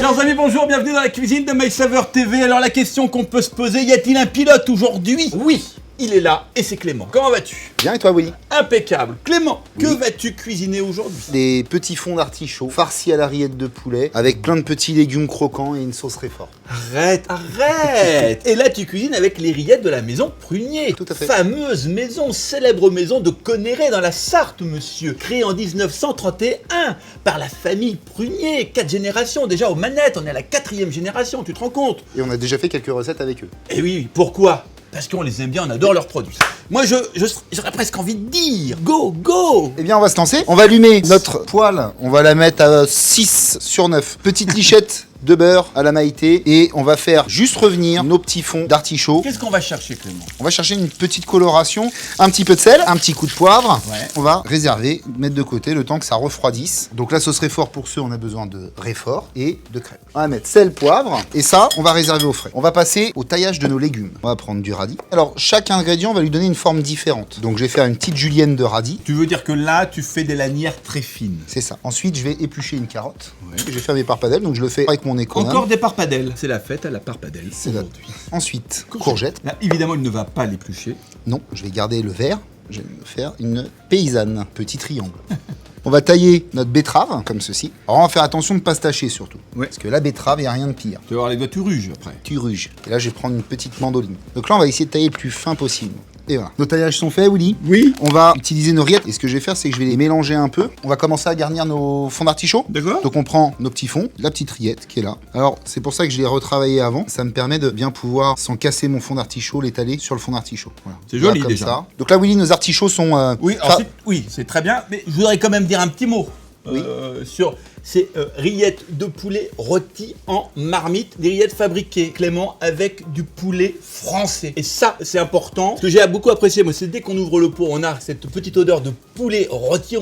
Chers amis, bonjour, bienvenue dans la cuisine de My Saveur TV. Alors la question qu'on peut se poser, y a-t-il un pilote aujourd'hui? Oui, il est là et c'est Clément. Comment vas-tu? Bien et toi Willy? Impeccable. Clément, Oui. que vas-tu cuisiner aujourd'hui? Des petits fonds d'artichaut farcis à la rillette de poulet avec plein de petits légumes croquants et une sauce Réfort. Arrête. Et là tu cuisines avec les rillettes de la maison Prunier. Tout à fait. Fameuse maison, célèbre maison de Connéray dans la Sarthe, monsieur. Créée en 1931 par la famille Prunier. 4 générations déjà aux manettes, on est à la 4e génération, tu te rends compte? Et on a déjà fait quelques recettes avec eux. Eh oui, pourquoi? Parce qu'on les aime bien, on adore leurs produits. Moi, j'aurais presque envie de dire, go! Eh bien on va se lancer. On va allumer notre poêle, on va la mettre à 6 sur 9. Petite lichette de beurre à la maïté et on va faire juste revenir nos petits fonds d'artichaut. Qu'est-ce qu'on va chercher, Clément? On va chercher une petite coloration, un petit peu de sel, un petit coup de poivre. Ouais. On va réserver, mettre de côté le temps que ça refroidisse. Donc la sauce Réfort, pour ceux, on a besoin de Réfort et de crème. On va mettre sel, poivre et ça, on va réserver au frais. On va passer au taillage de nos légumes. On va prendre du radis. Alors chaque ingrédient va lui donner une forme différente. Donc je vais faire une petite julienne de radis. Tu veux dire que là, tu fais des lanières très fines. C'est ça. Ensuite, je vais éplucher une carotte. Ouais. Je vais faire mes parpadelles, donc je le fais avec mon économe. Encore des parpadelles. C'est la fête à la parpadelle C'est là. aujourd'hui. Ensuite, courgette. Là, évidemment, il ne va pas l'éplucher. Non, je vais garder le vert. Je vais me faire une paysanne, petit triangle. On va tailler notre betterave, comme ceci. Alors on va faire attention de ne pas se tacher surtout. Ouais. Parce que la betterave, il n'y a rien de pire. Tu vas voir les doigts, tu ruges après. Tu ruges. Et là, je vais prendre une petite mandoline. Donc là, on va essayer de tailler le plus fin possible. Et voilà. Nos taillages sont faits, Willy. Oui. On va utiliser nos rillettes. Et ce que je vais faire, c'est que je vais les mélanger un peu. On va commencer à garnir nos fonds d'artichaut. D'accord. Donc on prend nos petits fonds, la petite rillette qui est là. Alors c'est pour ça que je l'ai retravaillé avant. Ça me permet de bien pouvoir, sans casser mon fond d'artichaut, l'étaler sur le fond d'artichaut. Voilà. C'est joli, Voilà, comme déjà. ça. Donc là, Willy, nos artichauts sont... Oui, oui, c'est très bien. Mais je voudrais quand même dire un petit mot sur ces rillettes de poulet rôties en marmite. Des rillettes fabriquées, Clément, avec du poulet français. Et ça, c'est important. Ce que j'ai beaucoup apprécié, moi, c'est dès qu'on ouvre le pot, on a cette petite odeur de poulet rôti.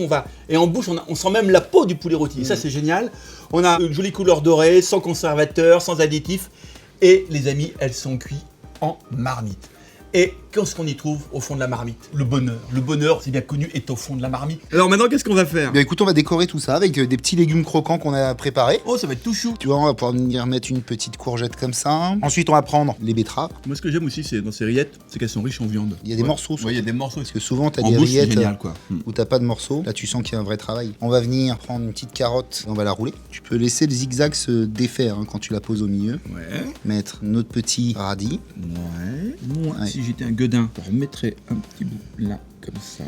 Et en bouche, on sent même la peau du poulet rôti. Et ça, c'est génial. On a une jolie couleur dorée, sans conservateur, sans additifs. Et les amis, elles sont cuites en marmite. Et qu'est-ce qu'on y trouve au fond de la marmite? Le bonheur. Le bonheur, c'est bien connu, est au fond de la marmite. Alors maintenant, qu'est-ce qu'on va faire? Bien écoute, on va décorer tout ça avec des petits légumes croquants qu'on a préparés. Oh, ça va être tout chou. Tu vois, on va pouvoir venir mettre une petite courgette comme ça. Ensuite, on va prendre les betteraves. Moi, ce que j'aime aussi, c'est dans ces rillettes, c'est qu'elles sont riches en viande. Il y a des morceaux. Oui, il y a des morceaux. Parce que souvent, tu as En des bouche, c'est rillettes génial, quoi. où t'as pas de morceaux. Là, tu sens qu'il y a un vrai travail. On va venir prendre une petite carotte et on va la rouler. Tu peux laisser le zigzag se défaire quand tu la poses au milieu. Ouais. Mettre notre petit radis. Ouais. Moi, Ouais. si j'étais un gueudin, je remettrais un petit bout là, comme ça.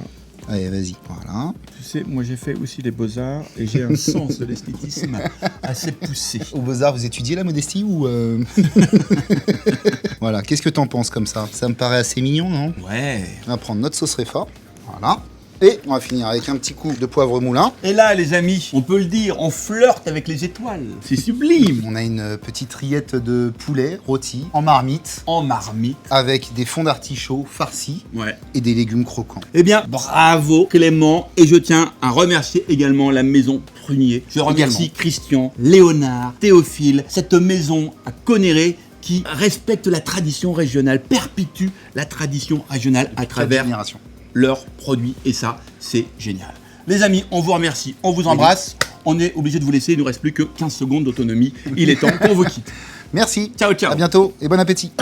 Allez, vas-y. Voilà. Tu sais, moi, j'ai fait aussi les beaux-arts et j'ai un sens de l'esthétisme assez poussé. Au Beaux-Arts, vous étudiez la modestie ou... Voilà. Qu'est-ce que t'en penses comme ça? Ça me paraît assez mignon, non? Ouais. On va prendre notre sauce Réfort. Voilà. Et on va finir avec un petit coup de poivre moulin. Et là, les amis, on peut le dire, on flirte avec les étoiles. C'est sublime. On a une petite rillette de poulet rôti en marmite En marmite. avec des fonds d'artichaut farcis Ouais. et des légumes croquants. Eh bien, bravo Clément, et je tiens à remercier également la maison Prunier. Je remercie Également. Christian, Léonard, Théophile, cette maison à Connéray qui respecte la tradition régionale, perpétue la tradition régionale à travers Génération. leurs produits, et ça, c'est génial. Les amis, on vous remercie, on vous embrasse, on est obligé de vous laisser, il ne nous reste plus que 15 secondes d'autonomie, il est temps qu'on vous quitte. Merci. Ciao, ciao. À bientôt et bon appétit.